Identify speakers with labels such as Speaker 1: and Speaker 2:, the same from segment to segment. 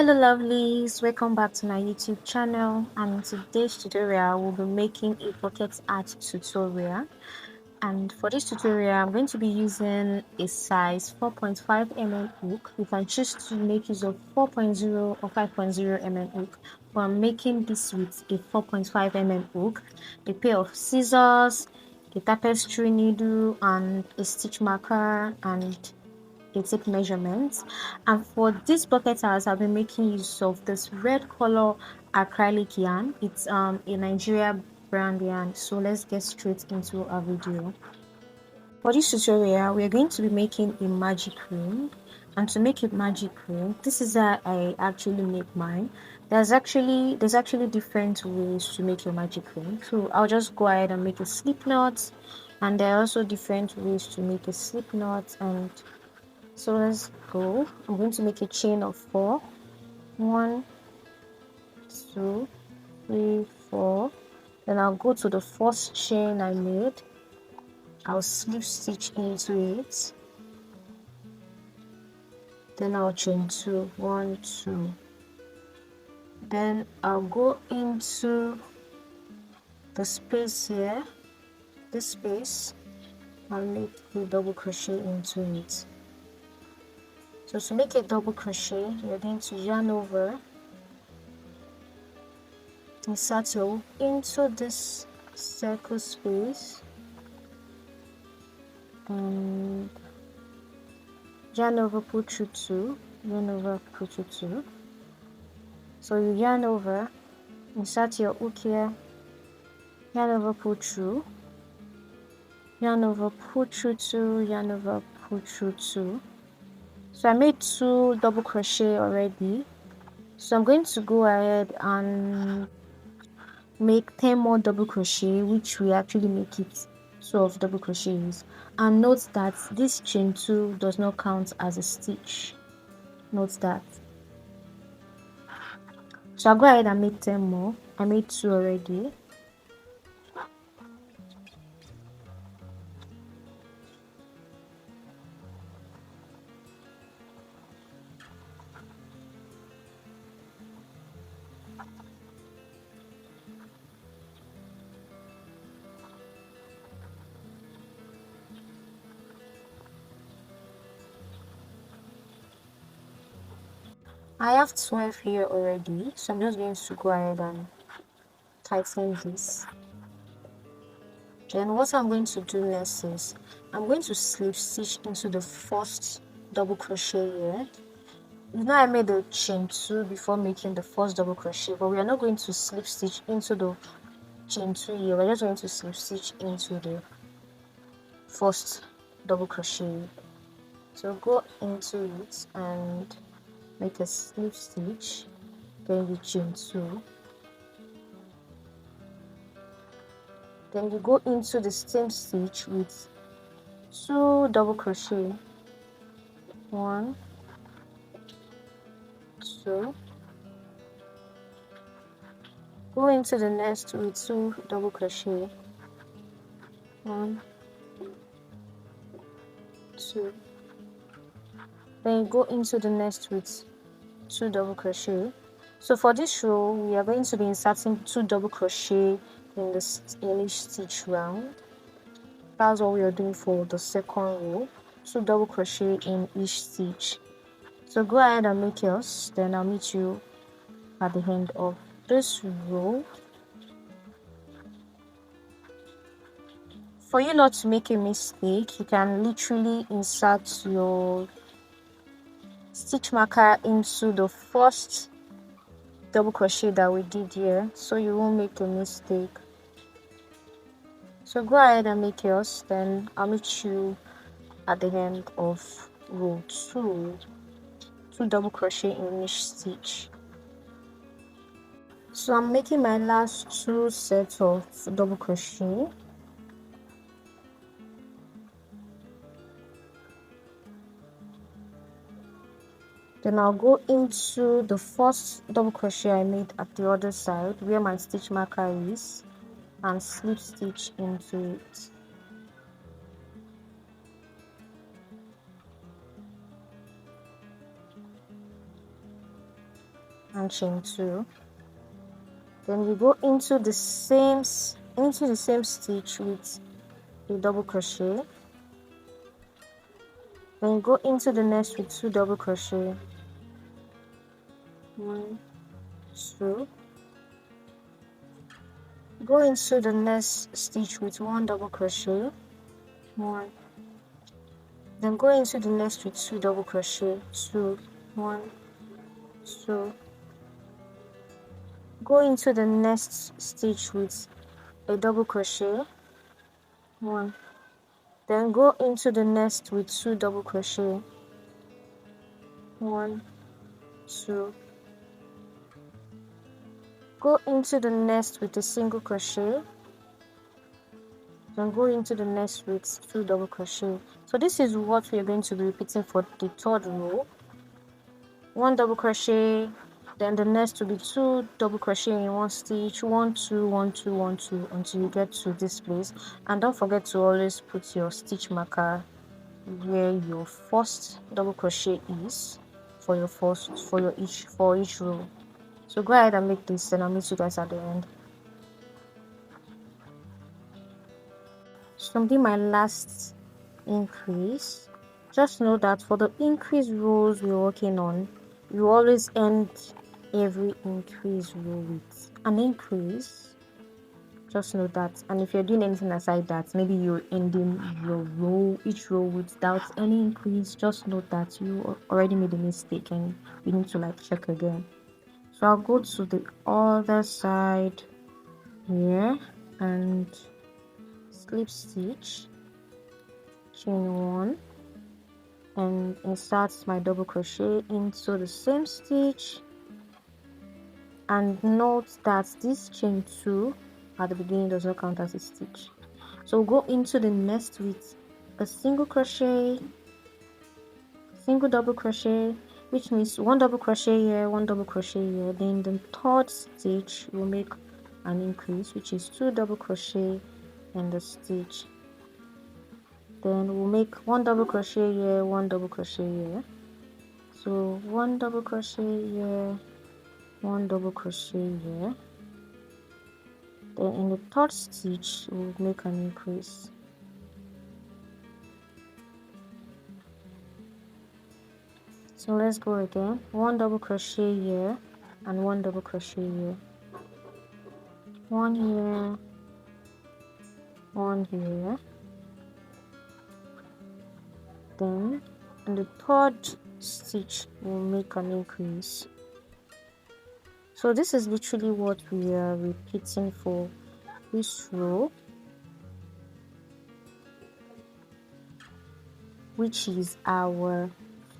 Speaker 1: Hello lovelies, welcome back to my YouTube channel, and in today's tutorial we'll be making a pocket art tutorial. And for this tutorial I'm going to be using a size 4.5 mm hook. You can choose to make use of 4.0 or 5.0 mm hook, but I'm making this with a 4.5 mm hook, a pair of scissors, a tapestry needle, and a stitch marker, and tape measurements. And for this bucket house I've been making use of this red color acrylic yarn. It's a Nigeria brand yarn. So let's get straight into our video. For this tutorial we are going to be making a magic ring, and to make a magic ring, this is how I actually make mine. There's actually different ways to make your magic ring, so I'll just go ahead and make a slip knot, and there are also different ways to make a slip knot. And so let's go. I'm going to make a chain of 4. 1, 2, 3, 4. Then I'll go to the first chain I made. I'll slip stitch into it. Then I'll chain 2. 1, 2. Then I'll go into the space here, this space, and make a double crochet into it. So to make a double crochet, you're going to yarn over, insert your hook into this circle space, and yarn over, pull through 2, yarn over, pull through 2. So you yarn over, insert your hook here, yarn over, pull through, yarn over, pull through 2, yarn over, pull through 2. So I made 2 double crochet already, so I'm going to go ahead and make 10 more double crochet, which will actually make it 12 double crochets. And note that this chain 2 does not count as a stitch. Note that. So I'll go ahead and make 10 more. I made 2 already. I have 12 here already, so I'm just going to go ahead and tighten this. Then what I'm going to do next is I'm going to slip stitch into the first double crochet here. You know, I made a chain 2 before making the first double crochet, but we are not going to slip stitch into the chain 2 here. We're just going to slip stitch into the first double crochet. So go into it and make a slip stitch, then you chain 2, then you go into the same stitch with 2 double crochet. 1, 2, go into the next with 2 double crochet. 1, 2, then you go into the next with 2 double crochet. So for this row we are going to be inserting 2 double crochet in each stitch round. That's what we are doing for the second row, 2 double crochet in each stitch. So go ahead and make yours, then I'll meet you at the end of this row. For you not to make a mistake, you can literally insert your stitch marker into the first double crochet that we did here, so you won't make a mistake. So go ahead and make yours, then I'll meet you at the end of row 2. 2 double crochet in each stitch. So I'm making my last 2 sets of double crochet. Then I'll go into the first double crochet I made at the other side where my stitch marker is, and slip stitch into it. and chain 2. Then you go into the same stitch with a double crochet. Then go into the next with 2 double crochet. 1, 2. Go into the next stitch with 1 double crochet. 1. Then go into the next with 2 double crochet. 2, 1, 2. Go into the next stitch with a double crochet. 1. Then go into the next with 2 double crochet. 1, 2. Go into the next with a single crochet. Then go into the next with 2 double crochet. So this is what we are going to be repeating for the third row. 1 double crochet, then the next will be 2 double crochet in one stitch, 1, 2, 1, 2, 1, 2 until you get to this place. And don't forget to always put your stitch marker where your first double crochet is for each row. So go ahead and make this, and I'll meet you guys at the end. So I'm doing my last increase. Just know that for the increase rows we're working on, you always end every increase row with an increase. Just know that. And if you're doing anything aside that, maybe you're ending each row without any increase, just note that you already made a mistake and you need to check again. So I'll go to the other side here and slip stitch, chain 1, and insert my double crochet into the same stitch. And note that this chain 2 at the beginning does not count as a stitch. So go into the next with a single crochet, single double crochet, which means 1 double crochet here, 1 double crochet here. Then the third stitch will make an increase, which is 2 double crochet in the stitch. Then we'll make 1 double crochet here, 1 double crochet here. So 1 double crochet here, 1 double crochet here. Then in the third stitch we'll make an increase. So let's go again. 1 double crochet here and 1 double crochet here. 1 here, 1 here. Then in the third stitch we'll make an increase. So this is literally what we are repeating for this row, which is our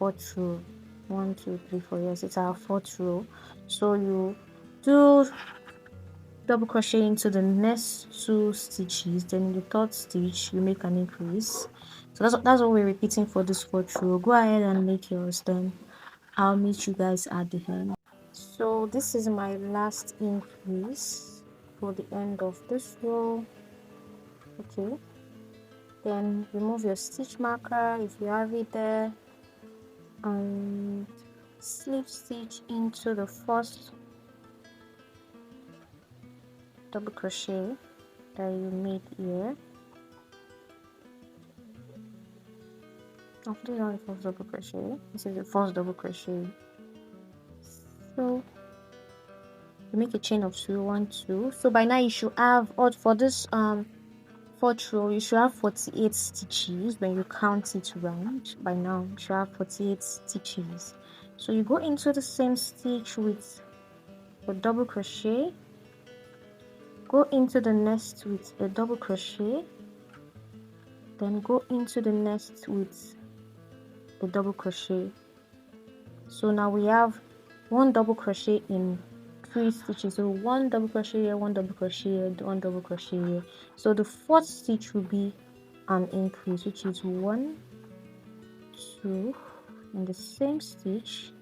Speaker 1: 4th row. 1, 2, 3, 4. Yes, it's our 4th row. So you do double crochet into the next 2 stitches, then in the third stitch you make an increase. So that's what we're repeating for this 4th row. Go ahead and make yours, then I'll meet you guys at the end. So this is my last increase for the end of this row. Okay, then remove your stitch marker if you have it there, and slip stitch into the first double crochet that you made here. Actually, not the first double crochet, this is the first double crochet. So you make a chain of 2, 1, 2. So by now you should have, for this 4th row, you should have 48 stitches when you count it round. By now you should have 48 stitches. So you go into the same stitch with a double crochet, go into the next with a double crochet, then go into the next with a double crochet. So now we have 1 double crochet in 3 stitches. So 1 double crochet here, 1 double crochet here, 1 double crochet here. So the 4th stitch will be an increase, which is 1, 2 in the same stitch.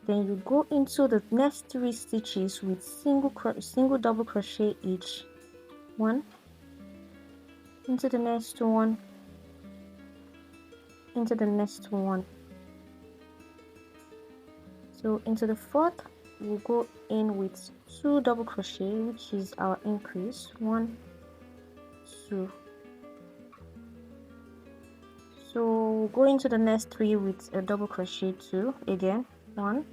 Speaker 1: Then you go into the next 3 stitches with single double crochet each. 1 into the next one, into the next one. So into the 4th we'll go in with 2 double crochet, which is our increase. 1, 2. So we'll go into the next 3 with a double crochet 2 again. 1,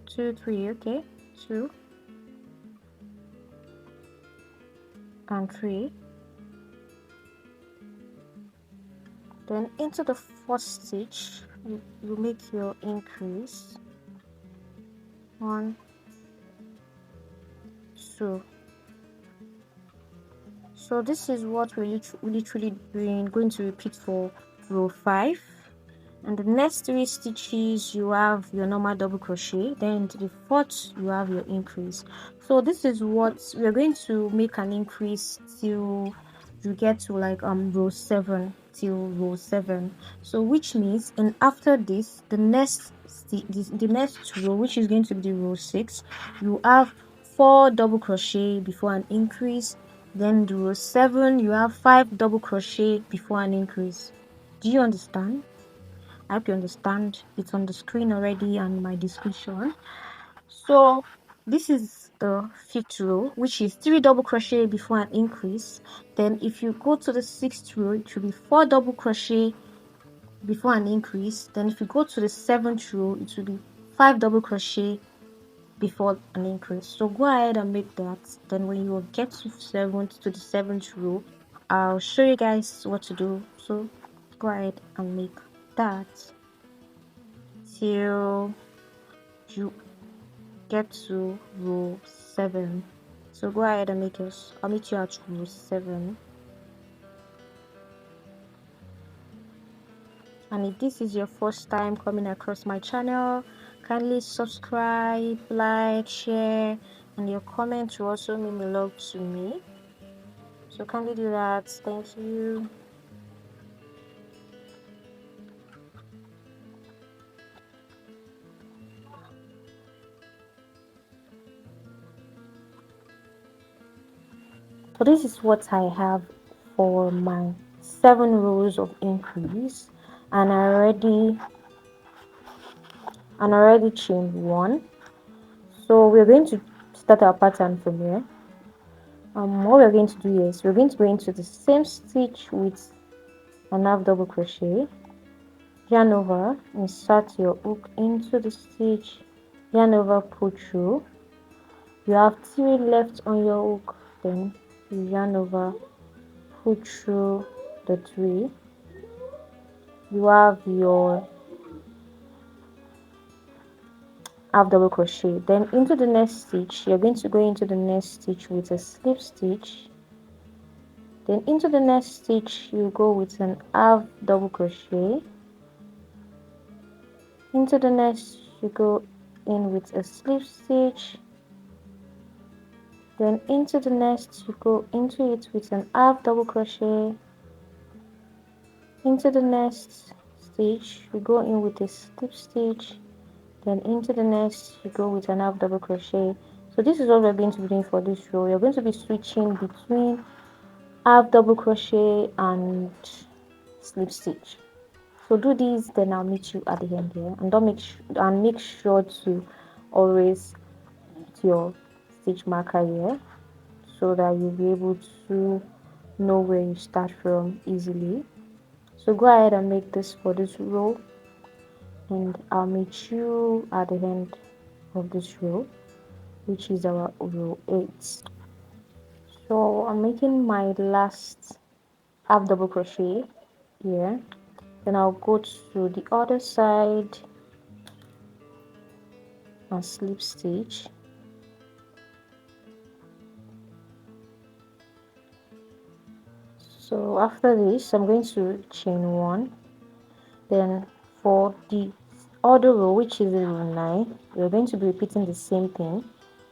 Speaker 1: 2, 3. Okay, 2 and 3. Then into the first stitch, you make your increase. 1, 2. So this is what we're literally going to repeat for row 5. And the next 3 stitches you have your normal double crochet, then to the 4th you have your increase. So this is what we're going to make an increase till you get to like row 7, till row 7. So which means, and after this, the next row, which is going to be the row 6, you have 4 double crochet before an increase. Then the row 7, you have 5 double crochet before an increase. Do you understand? I hope you understand. It's on the screen already and my description. So this is the 5th row, which is 3 double crochet before an increase. Then if you go to the 6th row, it will be 4 double crochet before an increase. Then if you go to the 7th row, it will be 5 double crochet before an increase. So go ahead and make that. Then when you get to the 7th row, I'll show you guys what to do. So go ahead and make that till you get to row 7. So go ahead and make yours. I'll meet you at row 7. And if this is your first time coming across my channel, kindly subscribe, like, share, and your comments will also mean a lot to me. So kindly do that. Thank you. So this is what I have for my 7 rows of increase, and I already chained 1. So we're going to start our pattern from here. What we're going to do is we're going to go into the same stitch with an half double crochet, yarn over, insert your hook into the stitch, yarn over, pull through. You have 3 left on your hook, then you yarn over, pull through the 3. You have your half double crochet. Then into the next stitch, you're going to go into the next stitch with a slip stitch. Then into the next stitch, you go with an half double crochet. Into the next, you go in with a slip stitch. Then into the next, you go into it with an half double crochet. Into the next stitch, you go in with a slip stitch. Then into the next, you go with an half double crochet. So this is what we're going to be doing for this row. You're going to be switching between half double crochet and slip stitch. So do these, then I'll meet you at the end here, and make sure to always put your stitch marker here so that you'll be able to know where you start from easily. So go ahead and make this for this row, and I'll meet you at the end of this row, which is our row 8. So I'm making my last half double crochet here, then I'll go to the other side and slip stitch. So after this, I'm going to chain 1. Then for the other row, which is row 9, we're going to be repeating the same thing,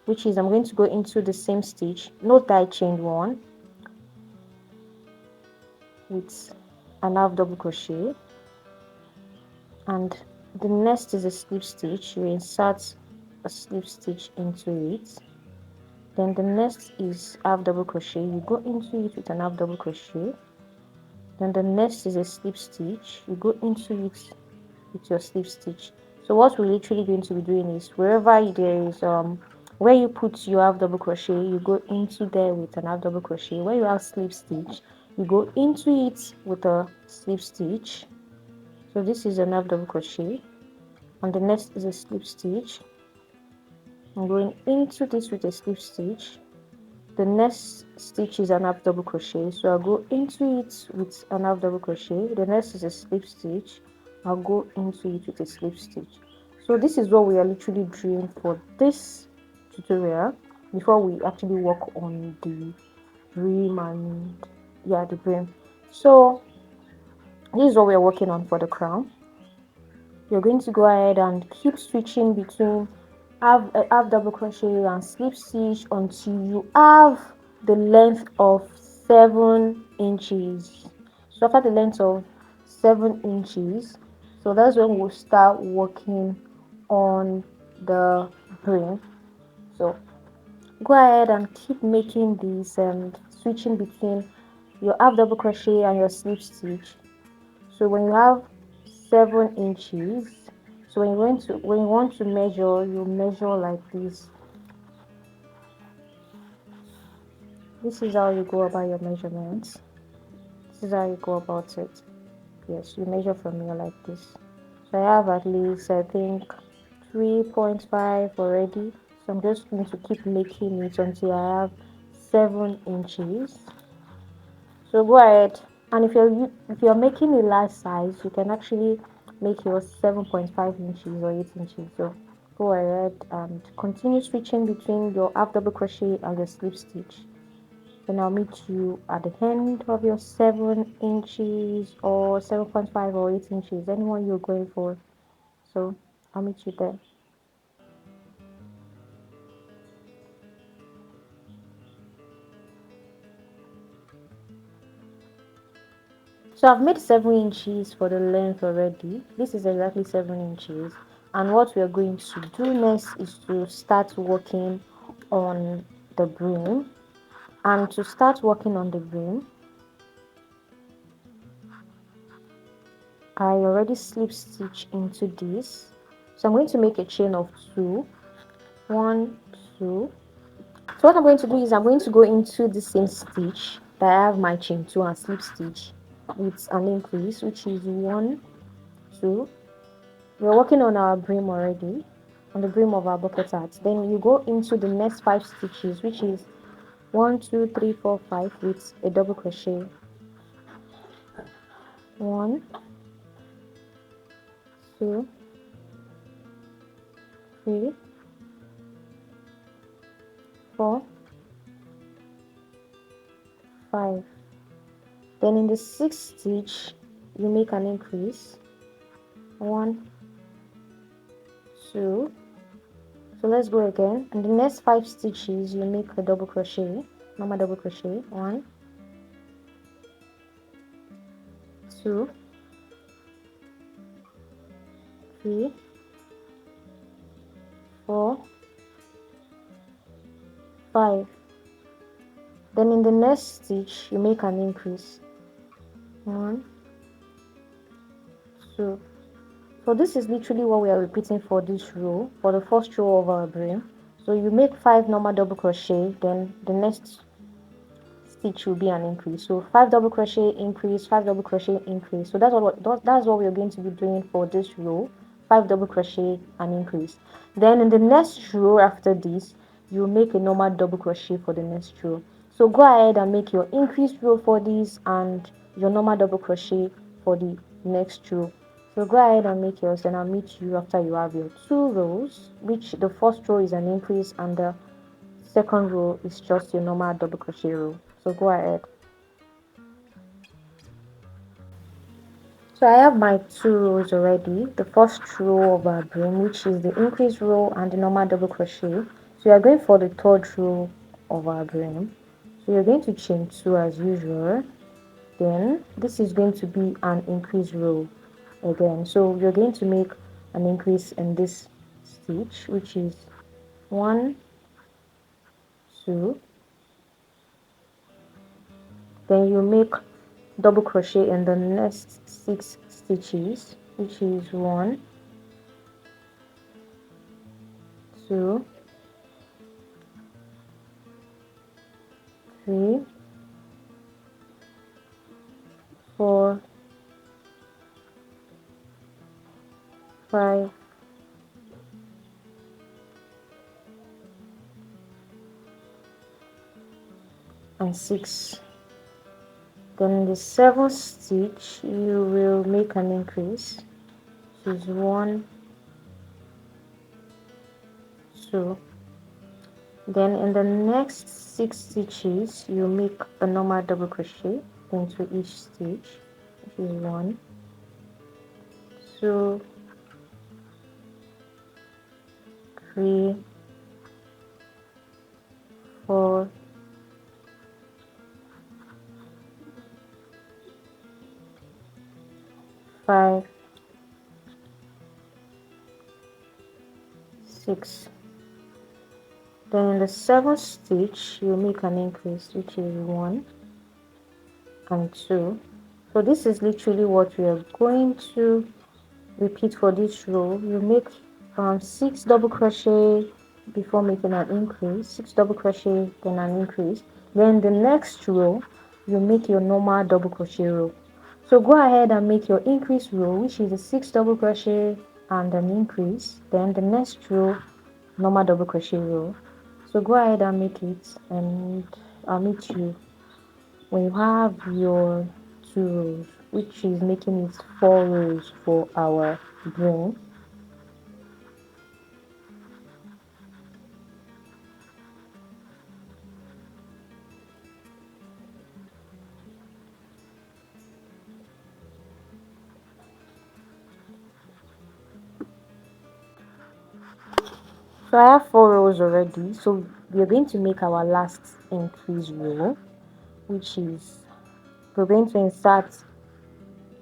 Speaker 1: which is I'm going to go into the same stitch. Note that I chained 1 with an half double crochet, and the next is a slip stitch. You insert a slip stitch into it. Then the next is half double crochet. You go into it with an half double crochet. Then the next is a slip stitch. You go into it with your slip stitch. So what we're literally going to be doing is wherever there is where you put your half double crochet, you go into there with an half double crochet. Where you have slip stitch, you go into it with a slip stitch. So this is an half double crochet, and the next is a slip stitch. I'm going into this with a slip stitch. The next stitch is an half double crochet, so I'll go into it with an half double crochet. The next is a slip stitch. I'll go into it with a slip stitch. So this is what we are literally doing for this tutorial before we actually work on the brim and the brim. So this is what we're working on for the crown. You're going to go ahead and keep switching between half double crochet and slip stitch until you have the length of 7 inches. So after the length of 7 inches, so that's when we'll start working on the brim. So go ahead and keep making these and switching between your half double crochet and your slip stitch. So when you have 7 inches, so when you want to measure, you measure like this. This is how you go about your measurements. This is how you go about it. Yes, you measure from here like this. So I have at least, I think, 3.5 already. So I'm just going to keep making it until I have 7 inches. So go ahead, and if you're making a large size, you can actually make your 7.5 inches or 8 inches. So go ahead and continue switching between your half double crochet and your slip stitch. Then I'll meet you at the end of your 7 inches or 7.5 or 8 inches, anyone you're going for. So I'll meet you there. So I've made 7 inches for the length already. This is exactly 7 inches. And what we are going to do next is to start working on the brim. And to start working on the brim, I already slip stitch into this. So I'm going to make a chain of 2. 1, 2. So what I'm going to do is I'm going to go into the same stitch that I have my chain 2 and slip stitch with an increase, which is 1, 2. We're working on our brim already, on the brim of our bucket hat. Then you go into the next 5 stitches, which is 1, 2, 3, 4, 5 with a double crochet. 1, 2, 3, 4, 5. Then in the 6th stitch, you make an increase. 1, 2. So let's go again. And the next 5 stitches, you make a double crochet, normal double crochet. 1, 2, 3, 4, 5. Then in the next stitch, you make an increase. 1, 2. So this is literally what we are repeating for this row, for the first row of our brim. So you make 5 normal double crochet, then the next stitch will be an increase. So 5 double crochet increase, 5 double crochet increase. So that's what we are going to be doing for this row. 5 double crochet and increase. Then in the next row after this, you make a normal double crochet for the next row. So go ahead and make your increased row for this and your normal double crochet for the next row. So go ahead and make yours, and I'll meet you after you have your 2 rows, which the first row is an increase and the second row is just your normal double crochet row. So go ahead. So I have my 2 rows already. The first row of our brim, which is the increase row and the normal double crochet. So we are going for the third row of our brim. So you're going to chain 2 as usual. Then this is going to be an increase row again. So you're going to make an increase in this stitch, which is 1, 2. Then you make double crochet in the next 6 stitches, which is 1, 2, 3, 4, 5, 6. Then in the 7th stitch you will make an increase, which is 1, 2. Then in the next 6 stitches you make a normal double crochet into each stitch, which is 1, 2, 3, 4, 5, 6. Then in the 7th stitch you make an increase, which is 1 and 2. So this is literally what we are going to repeat for this row. You make 6 double crochet before making an increase, 6 double crochet, then an increase. Then the next row you make your normal double crochet row. So go ahead and make your increase row, which is a 6 double crochet and an increase. Then the next row, normal double crochet row. So go ahead and make it, and I'll meet you when you have your 2 rows, which is making it 4 rows for our brim. So I have 4 rows already, so we are going to make our last increase row, which is we're going to insert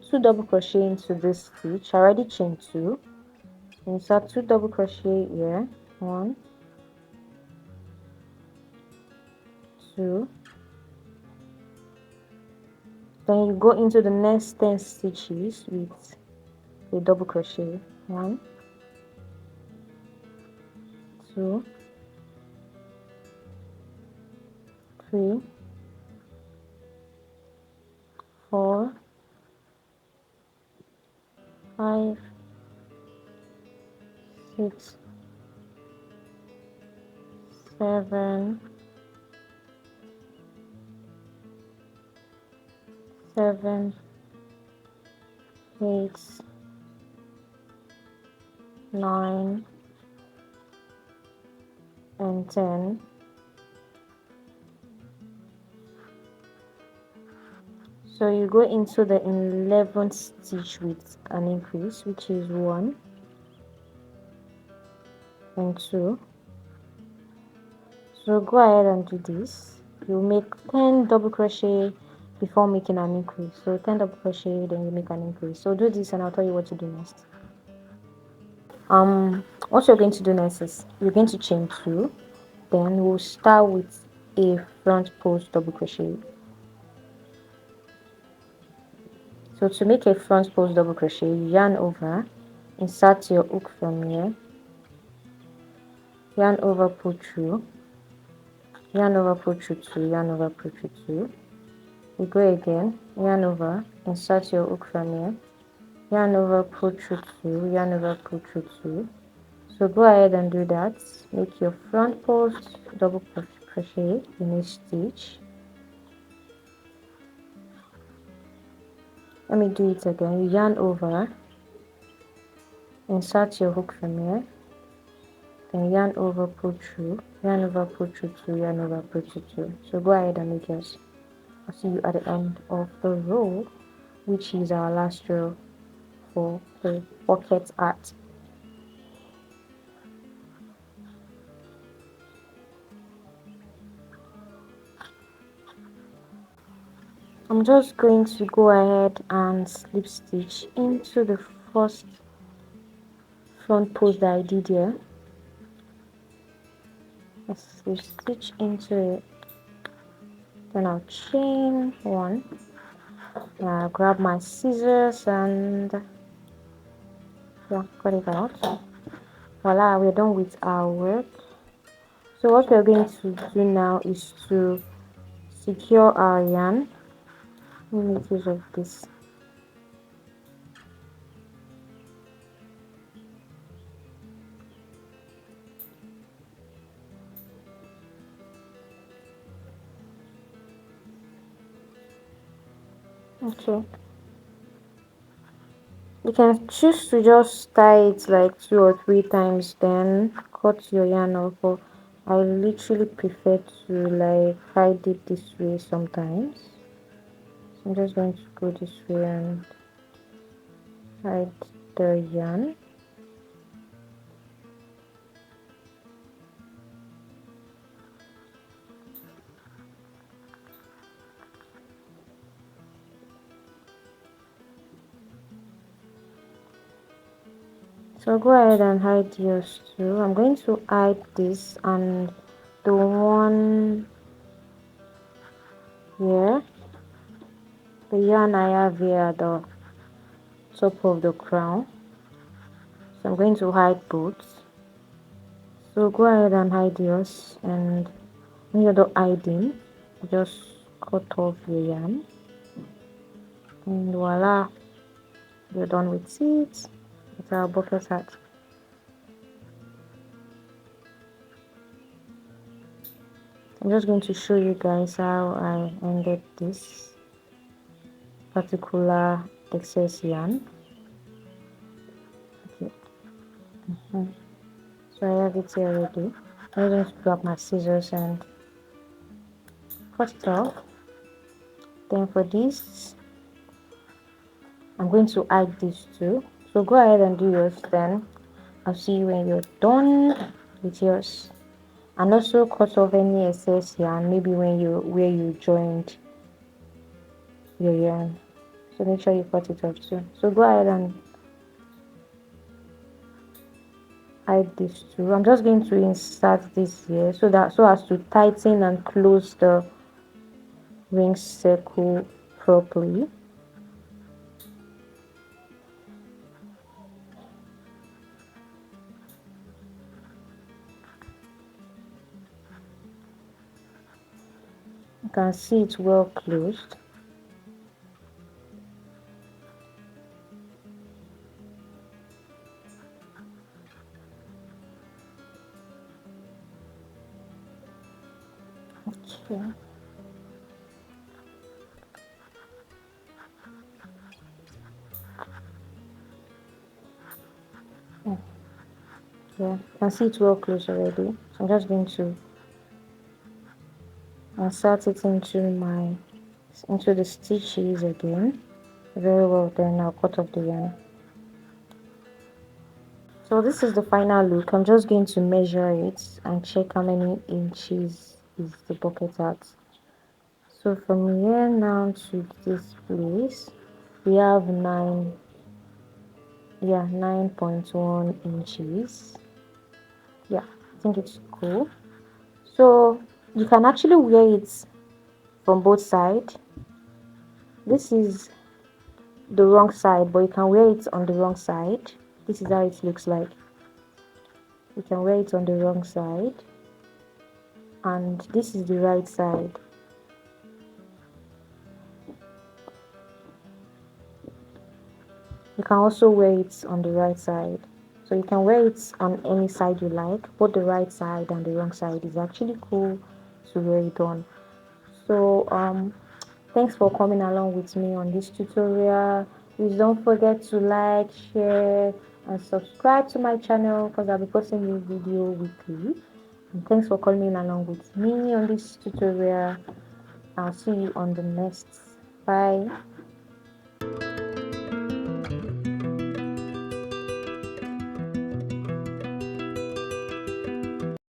Speaker 1: 2 double crochet into this stitch. I already chained 2. Insert 2 double crochet here, 1, 2. Then you go into the next 10 stitches with a double crochet, 1, 2, 3, 4, 5, 6, 7, 8, 9, and 10. So you go into the 11th stitch with an increase, which is 1 and 2. So go ahead and do this. You make 10 double crochet before making an increase. So 10 double crochet, then you make an increase. So do this and I'll tell you what to do next. What you're going to do next is you're going to chain 2. Then we'll start with a front post double crochet. So to make a front post double crochet, yarn over, insert your hook from here, yarn over, pull through, yarn over, pull through 2, yarn over, pull through 2. You go again, yarn over, insert your hook from here, yarn over, pull through 2, yarn over, pull through 2. So go ahead and do that. Make your front post double crochet in each stitch. Let me do it again. You yarn over, insert your hook from here, then yarn over, pull through, yarn over, pull through 2, yarn over, pull through 2. So go ahead and make yours. I'll see you at the end of the row, which is our last row for the pocket art. I'm just going to go ahead and slip stitch into the first front post that I did here. Let's slip stitch into it, then I'll chain 1. I'll grab my scissors and yeah, cut it out. Voila, we're done with our work. So what we're going to do now is to secure our yarn. Let me make use of this. Okay, you can choose to just tie it like 2 or 3 times, then cut your yarn off. But I literally prefer to like hide it this way sometimes. So I'm just going to go this way and hide the yarn. So go ahead and hide yours too. I'm going to hide this and the one here, the yarn I have here at the top of the crown. So I'm going to hide both. So go ahead and hide yours, and when you're done hiding, just cut off your yarn, and voila, you're done with it. It's our bucket hat. I'm just going to show you guys how I ended this particular excess yarn. Okay. So I have it here already. I'm going to grab my scissors and cut it off. Then for this, I'm going to hide these two. So go ahead and do yours, then I'll see you when you're done with yours. And also cut off any excess yarn, maybe when where you joined your yarn. So make sure you cut it off too. So go ahead and hide this too. I'm just going to insert this here so as to tighten and close the ring circle properly. You can see it's well closed. Okay. Yeah, you can see it's well closed already. So I'm just going to insert it into the stitches again. Very well, then I'll cut off the yarn. So this is the final look. I'm just going to measure it and check how many inches is the bucket at. So from here now to this place, we have 9.1 inches. Yeah, I think it's cool. So you can actually wear it from both sides. This is the wrong side, but you can wear it on the wrong side. This is how it looks like. You can wear it on the wrong side, and this is the right side. You can also wear it on the right side. So you can wear it on any side you like. Both the right side and the wrong side is actually cool to wear it on. So thanks for coming along with me on this tutorial. Please don't forget to like, share, and subscribe to my channel because I'll be posting new video weekly. And thanks for coming along with me on this tutorial. I'll see you on the next. Bye.